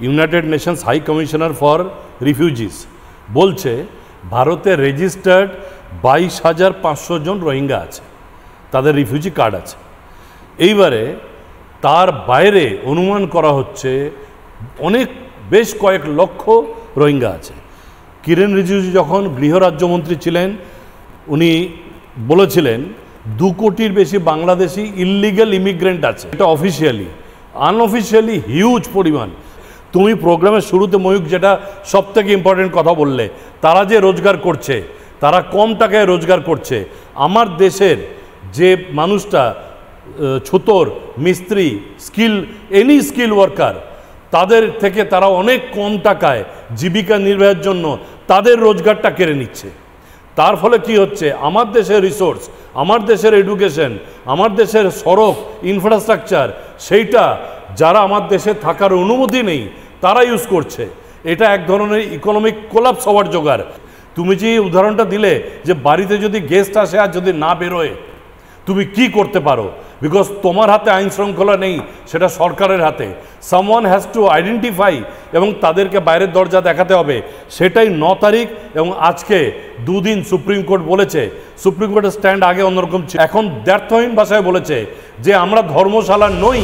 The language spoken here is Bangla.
United Nations High Commissioner for Refugees বলছে ভারতে রেজিস্টার্ড 22,500 জন রোহিঙ্গা আছে, তাদের রিফিউজি কার্ড আছে। এইবারে তার বাইরে অনুমান করা হচ্ছে বেশ কয়েক লক্ষ রোহিঙ্গা আছে। কিরেন রিজিজু যখন গৃহরাজ্যমন্ত্রী ছিলেন উনি বলেছিলেন 2 কোটির বেশি বাংলাদেশি ইললিগাল ইমিগ্রেন্ট আছে। এটা অফিসিয়ালি, আনঅফিসিয়ালি হিউজ পরিমাণ। তুমি প্রোগ্রামের শুরুতে ময়ূক যেটা সবথেকে ইম্পর্টেন্ট কথা বললে, তারা যে রোজগার করছে তারা কম টাকায় রোজগার করছে। আমার দেশের যে মানুষটা ছুতোর, মিস্ত্রি, এনি স্কিল ওয়ার্কার, তাদের থেকে তারা অনেক কম টাকায় জীবিকা নির্বাহের জন্য তাদের রোজগারটা কেড়ে নিচ্ছে। তার ফলে কি হচ্ছে, আমার দেশের রিসোর্স, আমার দেশের এডুকেশন, আমার দেশের সড়ক ইনফ্রাস্ট্রাকচার, সেইটা যারা আমার দেশে থাকার অনুমতি নেই তারা ইউজ করছে। এটা এক ধরনের ইকোনমিক কোলাপস হওয়ার জোগাড়। তুমি যে উদাহরণটা দিলে যে বাড়িতে যদি গেস্ট আসে আর যদি না বেরোয় তুমি কি করতে পারো, বিকজ তোমার হাতে আইন শৃঙ্খলা নেই, সেটা সরকারের হাতে। সামওয়ান হ্যাজ টু আইডেন্টিফাই এবং তাদেরকে বাইরের দরজা দেখাতে হবে। সেটাই 9 তারিখ এবং আজকে 2 দিন সুপ্রিম কোর্ট বলেছে। সুপ্রিম কোর্টের স্ট্যান্ড আগে অন্যরকম ছিল, এখন দ্ব্যর্থহীন ভাষায় বলেছে যে আমরা ধর্মশালা নই।